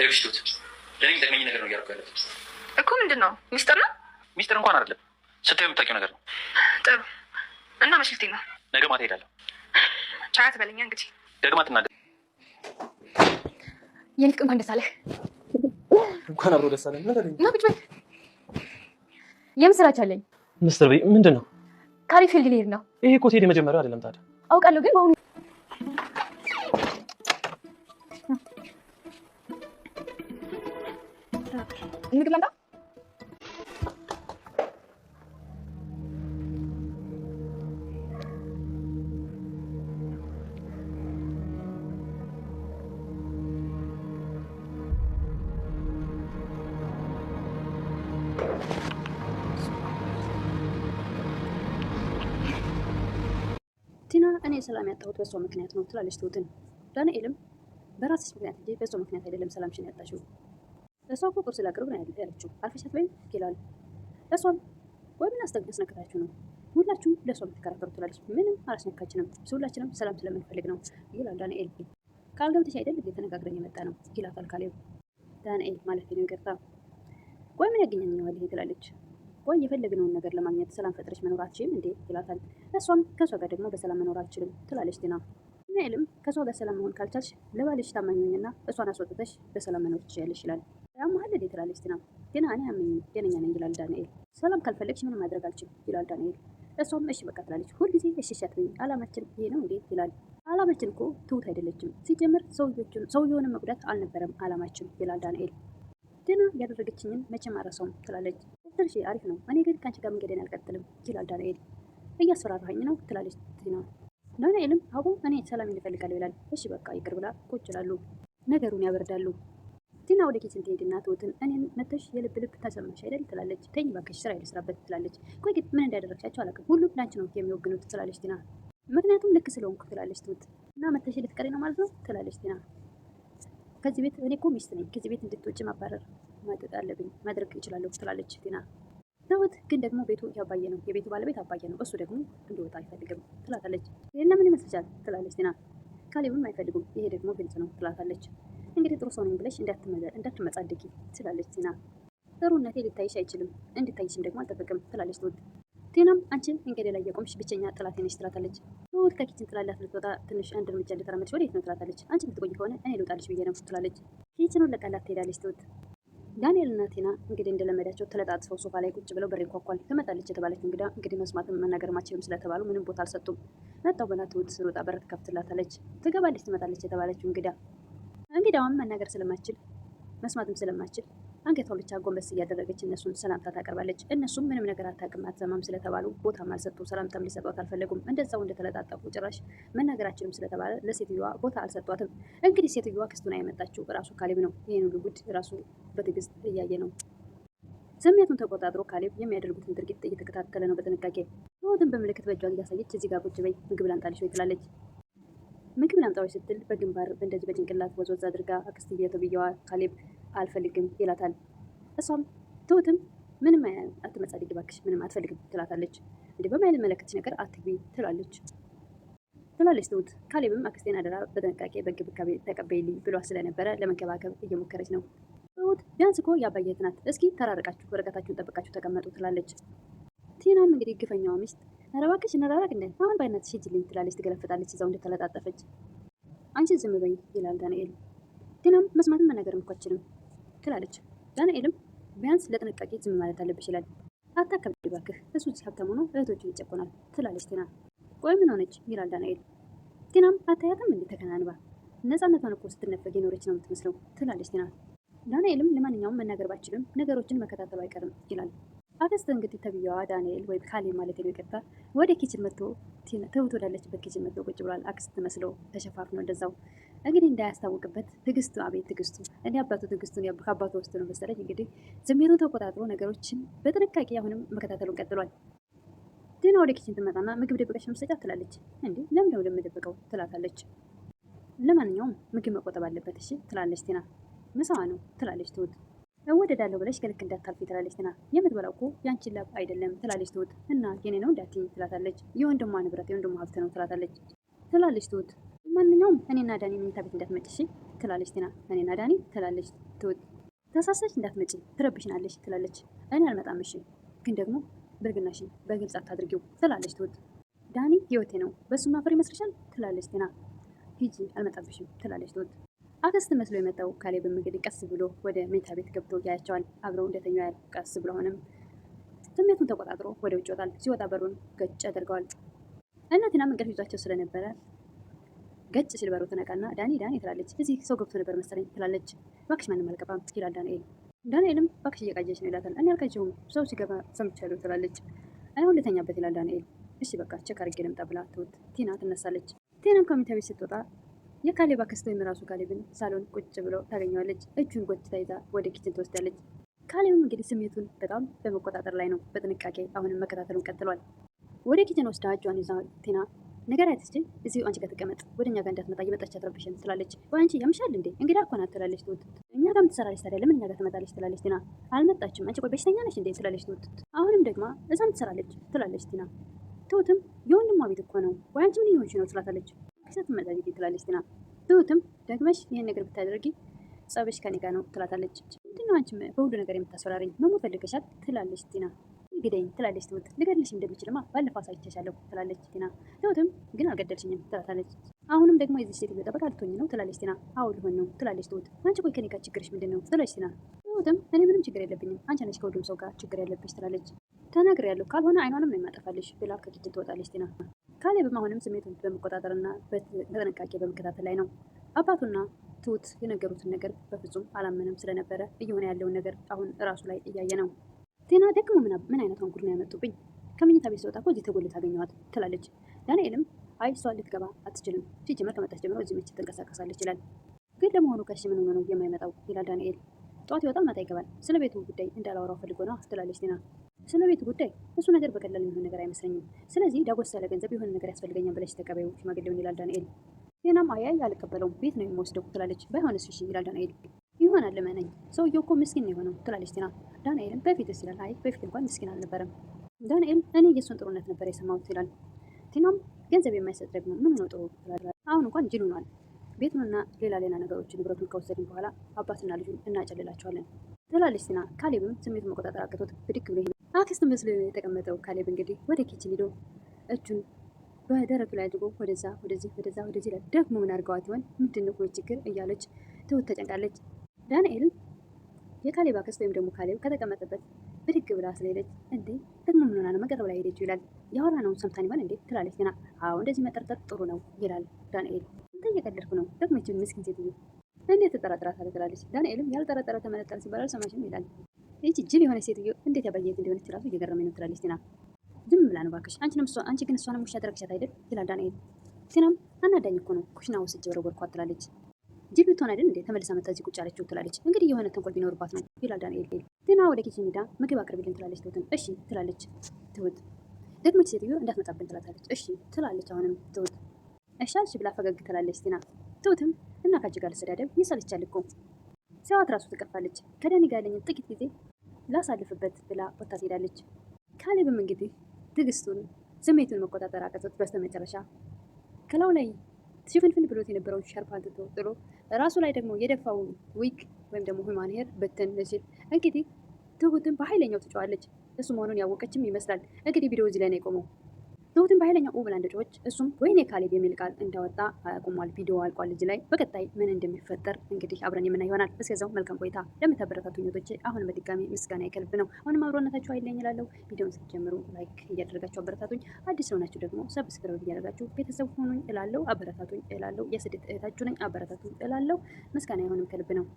እርግሽቱት ለኔ ጠቅመኝ ነገር ነው እያልኩ ያለሁት እኮ። ምንድን ነው? ሚስጥር ነው? ሚስጥር እንኳን አይደለም፣ ስታዩ የምታውቂው ነገር ነው። ጥሩ እና መሽልቴ ነው። ነገ ማታ ሄዳለሁ። ቻያ ትበለኛ እንግዲህ ደግማ ትናገር። የኔ ፍቅር እንኳን ደስ አለህ። እንኳን አብሮ ደስ አለህ። ና ቁጭ በል። የምስራች አለኝ። ሚስተር ቤ ምንድን ነው? ካሪ ፊልድ ሊሄድ ነው። ይሄ እኮ ቴዲ መጀመሪያው አይደለም ታዲያ? አውቃለሁ ግን በአሁኑ ምግብ ላምጣ? ቲና እኔ ሰላም ያጣሁት በሷ ምክንያት ነው ትላለች ትሁትን። ዳንኤልም በራስሽ ምክንያት እንጂ በሷ ምክንያት አይደለም ሰላምሽን ያጣሽው። እሷ እኮ ቁርስ ላቅርብ ነው ያለችው አልፈሻት ወይም ይላል። እሷም ወይ ምን አስነክታችሁ ነው ሁላችሁም ለሷ የምትከራከሩ ትላለች። ምንም አላስነካችንም፣ ሁላችንም ሰላም ስለምንፈልግ ነው ይላል ዳንኤል። ቃል ገብተሽ አይደል እንዴ ተነጋግረን የመጣ ነው ይላታል ካሌብ። ዳንኤል ማለት ነው ይቅርታ። ቆይ ምን ያገኘኛል ይሄ ትላለች። ቆይ የፈለግነውን ነገር ለማግኘት ሰላም ፈጥረሽ መኖር አትችይም እንዴ ይላታል። እሷም ከሷ ጋር ደግሞ በሰላም መኖር አልችልም ትላለች ቲና። ዳንኤልም ከሷ ጋር ሰላም መሆን ካልቻልሽ ለባልሽ ታማኝና እሷን አስወጥተሽ በሰላም መኖር ትችያለሽ ይላል። ያማህል እንዴ ትላለች ቲና። ግን እኔ አመኝ ደነኛ ነኝ ይላል ዳንኤል። ሰላም ካልፈለግሽ ምንም ማድረግ አልችልም ይላል ዳንኤል። እሷም እሺ በቃ ትላለች። ሁልጊዜ እሺ አትበይ፣ አላማችን ይሄ ነው እንዴ ይላል። አላማችን እኮ ትሁት አይደለችም፣ ሲጀምር ሰውየውን መጉዳት አልነበረም አላማችን ይላል ዳንኤል። ቲና ያደረገችኝን መቼም አረሳውም ትላለች። ትንሽ አሪፍ ነው፣ እኔ ግን ከአንቺ ጋር መንገዴን አልቀጥልም ይላል ዳንኤል። እያስፈራራኝ ነው ትላለች ቲና። ዳንኤልም አቡ እኔ ሰላም ይፈልጋለሁ ይላል። እሺ በቃ ይቅር ብላ ቁጭ ይላሉ። ነገሩን ያበርዳሉ። ቲና ወደ ኪችን ትሄድና ትሁትን እኔን መተሽ የልብ ልብ ተሰማሽ አይደል ትላለች። ተኝ እባክሽ ስራ ልስራበት ትላለች። ቆይ ግን ምን እንዳደረግሻቸው አላውቅም፣ ሁሉም ላንቺ ነው የሚወግኑት ትላለች ቲና። ምክንያቱም ልክ ስለሆንኩ ትላለች ትሁት። እና መተሽ ልትቀሪ ነው ማለት ነው ትላለች ቲና። ከዚህ ቤት እኔ እኮ ሚስት ነኝ፣ ከዚህ ቤት እንድትወጪ ማባረር ማድረግ አለብኝ፣ ማድረግ እችላለሁ ትላለች ቲና። ትሁት ግን ደግሞ ቤቱ ያባየ ነው፣ የቤቱ ባለቤት አባየ ነው፣ እሱ ደግሞ እንዲወጣ አይፈልግም ትላታለች። ይሄን ምን ይመስልሻል ትላለች ቲና። ካሌብም አይፈልጉም፣ ይሄ ደግሞ ግልጽ ነው ትላታለች። እንግዲህ ጥሩ ሰው ነኝ ብለሽ እንዳትመጻደቂ ትላለች ቲና። ጥሩነቴ ሊታይሽ አይችልም፣ እንድታይሽም ደግሞ አልጠብቅም ትላለች ትሁት። ቲናም አንቺ እንግዲህ ላይ የቆምሽ ብቸኛ ጥላቴ ነሽ ትላታለች። ትሁት ከኪችን ጥላላት ልትወጣ ትንሽ አንድ እርምጃ እንደተራመደች ወዴት ነው ትላታለች። አንቺ ልትቆይ ከሆነ እኔ ልውጣልሽ ብዬ ነው ትላለች። ኪችኑን ለቃላት ትሄዳለች ትሁት። ዳንኤል እና ቲና እንግዲህ እንደለመዳቸው ተለጣጥፈው ሶፋ ላይ ቁጭ ብለው በር ይንኳኳል። ትመጣለች የተባለች እንግዳ እንግዲህ መስማትም መናገር ማችልም ስለተባሉ ምንም ቦታ አልሰጡም። መጣው ብላ ትሁት ስሮጣ በር ትከፍትላታለች። ትገባለች። ትመጣለች የተባለችው እንግዳዋም መናገር ስለማችል መስማትም ስለማችል አንገቷን ብቻ ጎንበስ እያደረገች እነሱን ሰላምታ ታቀርባለች። እነሱም ምንም ነገር አታውቅም አትሰማም ስለተባሉ ቦታም አልሰጡ፣ ሰላምታም ሊሰጧት አልፈለጉም። እንደዛው እንደተለጣጠፉ ጭራሽ መናገራችንም ስለተባለ ለሴትዮዋ ቦታ አልሰጧትም። እንግዲህ ሴትዮዋ ክስቱን ያመጣችው ራሱ ካሌብ ነው። ይህን ሁሉ ጉድ ራሱ በትዕግስት እያየ ነው። ስሜቱን ተቆጣጥሮ ካሌብ የሚያደርጉትን ድርጊት እየተከታተለ ነው በጥንቃቄ። ትሁትን በምልክት በእጇ እያሳየች እዚህ ጋር ቁጭ በይ ምግብ ላምጣልሽ ወይ ትላለች። ምግብ ላምጣልሽ ስትል በግንባር እንደዚህ በጭንቅላት ወዝወዝ አድርጋ አክስትዬ ተብዬዋ ካሌብ አልፈልግም ይላታል። እሷም ትሁትም ምንም አትመጻደቂ እባክሽ ምንም አትፈልግም ትላታለች። እንዲህ በማይመለከትሽ ነገር አትግቢ ትላለች ትሁት። ካሌብም አክስቴን አደራ በጥንቃቄ በእንክብካቤ ተቀበይልኝ ብሏ ስለነበረ ለመንከባከብ እየሞከረች ነው። ትሁት ቢያንስ እኮ ያባየት ናት፣ እስኪ ተራርቃችሁ ወረቀታችሁን ጠብቃችሁ ተቀመጡ ትላለች። ቲናም እንግዲህ ግፈኛዋ ሚስት ኧረ እባክሽ እንራራቅ እንደ አሁን በአይናትሽ ሂጂልኝ ትላለች። ትገለፍጣለች እዛው እንደተለጣጠፈች። አንቺ ዝም በይ ይላል ዳንኤል። ቲናም መስማትም መናገርም እኮ አትችልም ትላለች። ዳንኤልም ቢያንስ ለጥንቃቄ ዝም ማለት አለብሽ ይላል። አታከብድ እባክህ፣ እሱ እዚህ ሀብታም ሆኖ እህቶቹን ይጨቆናል ትላለች ቲና። ቆይ ምን ሆነች ይላል ዳንኤል። ቲናም አታያትም እንዴ ተከናንባ ነፃነቷን እኮ ስትነፈግ የኖረች ነው የምትመስለው ትላለች ቲና። ዳንኤልም ለማንኛውም መናገር ባችልም ነገሮችን መከታተሉ አይቀርም ይላል። አክስት እንግዲህ ተብዬዋ ዳንኤል ወይ ካሌብ ማለት ነው ይቅርታ፣ ወደ ኪችን መጥቶ ትሁት ወዳለችበት ኪችን መጥቶ ቁጭ ብሏል። አክስት መስሎ ተሸፋፍኖ እንደዛው እንግዲህ እንዳያስታውቅበት ትዕግስቱ፣ አቤት ትዕግስቱ! እንደ አባቱ ትዕግስቱን ከአባቱ ወስዶ ነው መሰለኝ እንግዲህ ስሜቱን ተቆጣጥሮ ነገሮችን በጥንቃቄ አሁንም መከታተሉን ቀጥሏል። ቲና ወደ ኪችን ትመጣና ምግብ ደብቀሽ ነው የምትሰጫት ትላለች። እንዴ ለምን ነው የምደብቀው ትላታለች። ለማንኛውም ምግብ መቆጠብ አለበት እሺ ትላለች ቲና። ምሳዋ ነው ትላለች ትሁት። እወደዳለሁ ብለሽ ከልክ እንዳታልፊ ትላለች ቲና። የምትበላው እኮ ያንቺን ላብ አይደለም ትላለች ትሁት። እና የኔ ነው እንዳትዪ ትላታለች። የወንድሟ ንብረት የወንድሟ ሀብት ነው ትላታለች ትሁት። ማንኛውም እኔና ዳኒ መኝታ ቤት እንዳትመጭ እሺ ትላለች ቲና። እኔና ዳኒ ትላለች ትሁት። ተሳሰች እንዳትመጪ ትረብሽናለች ትላለች። እኔ አልመጣም እሺ፣ ግን ደግሞ ብልግናሽን በግልጽ አታድርጊው ትላለች ትሁት። ዳኒ ህይወቴ ነው በሱ ማፈር ይመስልሻል ትላለች ቲና። ሂጂ አልመጣብሽም ትላለች ትሁት። አክስት መስሎ የመጣው ካሌብም እንግዲህ ቀስ ብሎ ወደ መኝታ ቤት ገብቶ ያያቸዋል። አብረው እንደተኙ ያያል። ቀስ ብሎ ሆነም ስሜቱን ተቆጣጥሮ ወደ ውጭ ይወጣል። ሲወጣ በሩን ገጭ ያደርገዋል። እና ቲናም እንቅልፍ ይዟቸው ስለነበረ ገጭ ሲል በሩ ትነቃና ዳኒ ዳኒ ትላለች። እዚህ ሰው ገብቶ ነበር መሰለኝ ትላለች። እባክሽ ማንም አልገባም ይላል ዳንኤል። ዳንኤልም እባክሽ እየቃጀች ነው ይላታል። እኔ አልቃጀሁም ሰው ሲገባ ሰምቻለሁ ትላለች። አሁን ልተኛበት ይላል ዳንኤል። እሺ በቃ ቼክ አድርጌ ልምጣ ብላ ትሁት ቲና ትነሳለች። ቲናም ከመኝታ ቤት ስትወጣ የካሌብ አክስት ወይም ራሱ ካሌብን ሳሎን ቁጭ ብሎ ታገኘዋለች። እጁን ጎትታ ይዛ ወደ ኪችን ትወስዳለች። ካሌብም እንግዲህ ስሜቱን በጣም በመቆጣጠር ላይ ነው። በጥንቃቄ አሁንም መከታተሉን ቀጥሏል። ወደ ኪችን ወስዳ እጇን ይዛ ቲና ነገር አይተስችል እዚሁ አንቺ ጋር ተቀመጥ፣ ወደ እኛ ጋር እንዳትመጣ እየመጣች አትረብሽን ትላለች። ወይ አንቺ ያምሻል እንዴ እንግዳ እኮ ናት ትላለች ትሁት። እኛ ጋር ምትሰራለች ታዲያ ለምን እኛ ጋር ትመጣለች ትላለች ቲና። አልመጣችም አንቺ ቆይ በሽተኛ ነሽ እንዴ ትላለች ትሁት። አሁንም ደግማ እዛም ትሰራለች ትላለች ቲና። ትሁትም የወንድሟ ቤት እኮ ነው ወይ አንቺ ምን ይሆንሽ ነው ትላታለች። ከሰት መጣጅ ትላለች ቲና። ትሁትም ደግመሽ ይሄን ነገር ብታደርጊ ጸብሽ ከኔ ጋር ነው ትላታለች። ምንድነው አንቺ በሁሉ ነገር የምታስፈራሪኝ መሞት ፈልገሻል ትላለች ቲና። ግደኝ ትላለች ትሁት። ልገድልሽ እንደምችልማ ባለፈው አሳይቼሻለሁ ትላለች ቲና። ትሁትም ግን አልገደልሽኝም ትላታለች። አሁንም ደግሞ የዚህ ሴትዮ ጠበቃ ልትሆኝ ነው ትላለች ቲና። አዎ ልሆን ነው ትላለች ትሁት። አንቺ ቆይ ከኔ ጋር ችግርሽ ምንድን ነው ትላለች ቲና። ትሁትም እኔ ምንም ችግር የለብኝም አንቺ ነሽ ከሁሉም ሰው ጋር ችግር ያለብሽ ትላለች። ተናግሬያለሁ ካልሆነ አይኗንም ነው የማጠፋልሽ ብላ ከኪችን ትወጣለች ቲና። ካሌብም አሁንም ስሜቱን በመቆጣጠርና በጥንቃቄ በመከታተል ላይ ነው። አባቱና ትሁት የነገሩትን ነገር በፍጹም አላመነም ስለነበረ እየሆነ ያለውን ነገር አሁን እራሱ ላይ እያየ ነው። ቲና ደግሞ ምን አይነቷን ጉድ ነው ያመጡብኝ? ከመኝታ ቤት ስወጣ እኮ እዚህ ተጎልታ አገኘኋት ትላለች። ዳንኤልም አይ እሷ ልትገባ አትችልም፣ ሲጀመር ከመጣች ጀምሮ እዚህ መቼ ትንቀሳቀሳለች ይላል። ግን ለመሆኑ ከሽ ምን ሆኖ ነው የማይመጣው ይላል ዳንኤል። ጠዋት ይወጣል ማታ ይገባል፣ ስለ ቤቱ ጉዳይ እንዳላወራው ፈልጎ ነው ትላለች ቲና። ስለ ቤቱ ጉዳይ እሱ ነገር በቀላል የሚሆን ነገር አይመስለኝም። ስለዚህ ዳጎስ ያለ ገንዘብ የሆነ ነገር ያስፈልገኛል ብለሽ ተቀበዩ ሽማግሌውን ይላል ዳንኤል። ቲናም አያይ አልቀበለውም ቤት ነው የምወስደው ትላለች። ባይሆንስ እሺ ይላል ዳንኤል። ይሆናል ልመነኝ ሰውየው እኮ ምስኪን ነው የሆነው ትላለች ቲና። ዳንኤልም በፊትስ ይላል። አይ በፊት እንኳን ምስኪን አልነበረም። ዳንኤል እኔ የእሱን ጥሩነት ነበር የሰማሁት ይላል። ቲናም ገንዘብ የማይሰጥ ደግሞ ምን ነው ጥሩ ትላለች። አሁን እንኳን ጅል ሆኗል። ቤቱንና ሌላ ነገሮችን ንብረቱን ከወሰድን በኋላ አባትና ልጁን እናጨልላቸዋለን ትላለች ቲና። ካሌብም ስሜቱን መቆጣጠር አቅቶት ብድግ ብሎ አክስት መስሎ የተቀመጠው ካሌብ እንግዲህ ወደ ኪችን ሄዶ እጁን በደረቱ ላይ አድርጎ ወደዛ ወደዚህ ይላል። ደግሞ ምን አድርገዋት ይሆን ምንድን ነው ችግር እያለች ትሁት ተጨንቃለች። ዳንኤል የካሌብ አክስት ወይም ደግሞ ካሌብ ከተቀመጠበት ብድግ ብላ ስለሄደች እንዴ ደግሞ ምን ሆና ነው መቀጠብ ላይ ሄደችው ይላል። ያወራነውን ሰምታን ይሆን እንዴ ትላለች ቲና። አዎ እንደዚህ መጠርጠር ጥሩ ነው ይላል ዳንኤል። እንዴ እየቀለድኩ ነው ደግሞ ይህችን ምስኪን ሴትዮ እንዴት ትጠራጥራታለህ ትላለች። ዳንኤልም ያልጠረጠረ ተመነጠረ ሲባል አልሰማሽም ይላል። ይህቺ ጅል የሆነ ሴትዮ እንዴት ያባየት እንደሆነች ራሱ እየገረመኝ ነው ትላለች ቲና። ዝም ብላ ነው እባክሽ አንቺ ግን እሷንም ውሻ አደረግሻት አይደል ይላል ዳንኤል። ቲናም አናዳኝ እኮ ነው ኩሽና ወስጄ ወረወርኳት ትላለች። ጅል ብትሆን አይደል እንዴ ተመልሳ መጣ እዚህ ቁጭ አለችው ትላለች። እንግዲህ የሆነ ተንኮል ቢኖርባት ነው ይላል ዳንኤል። ቲና ወደ ኪችን ሄዳ ምግብ አቅርቢልን ትላለች ትሁትን። እሺ ትላለች ትሁት። ደግሞ ሴትዮ እንዳትመጣብን ትላታለች። እሺ ትላለች አሁንም ትሁት። እሺ ብላ ፈገግ ትላለች ቲና። ትሁትም እና ካጅ ጋር ልሰዳደብ ይሰልቻል እኮ ሲያዋት ራሱ ትቀፋለች። ከዳኒ ጋር ያለኝን ጥቂት ጊዜ ላሳልፍበት ብላ ወጥታ ትሄዳለች። ካሌብም እንግዲህ ትዕግስቱን ስሜቱን መቆጣጠር አቅቶት በስተመጨረሻ ከላዩ ላይ ሽፍንፍን ብሎት የነበረውን ሻርፕ አንጥቶ ጥሎ ራሱ ላይ ደግሞ የደፋውን ዊግ ወይም ደግሞ ሁማን ሄር በትን ሲል እንግዲህ ትሁትን በኃይለኛው ትጫዋለች። እሱ መሆኑን ያወቀችም ይመስላል። እንግዲህ ቪዲዮ እዚህ ላይ ነው የቆመው። ትሁትን በኃይለኛው ብላ እንደጮኸች እሱም ወይኔ ካሌብ የሚል ቃል እንዳወጣ ቆሟል። ቪዲዮ አልቋል። እዚህ ላይ በቀጣይ ምን እንደሚፈጠር እንግዲህ አብረን የምናይ ይሆናል። እስከዛው መልካም ቆይታ። ለምታበረታቱኝ እህቶቼ አሁን በድጋሚ ምስጋና የከልብ ነው። አሁንም አብሮነታችሁ አይለኝ እላለሁ። ቪዲዮውን ስትጀምሩ ላይክ እያደረጋችሁ አበረታቱኝ። አዲስ ሆናችሁ ደግሞ ሰብስክራይብ እያደረጋችሁ ቤተሰብ ሆኑኝ እላለሁ። አበረታቱኝ እላለሁ። የስደት እህታችሁ ነኝ። አበረታቱኝ እላለሁ። ምስጋና አሁንም ከልብ ነው።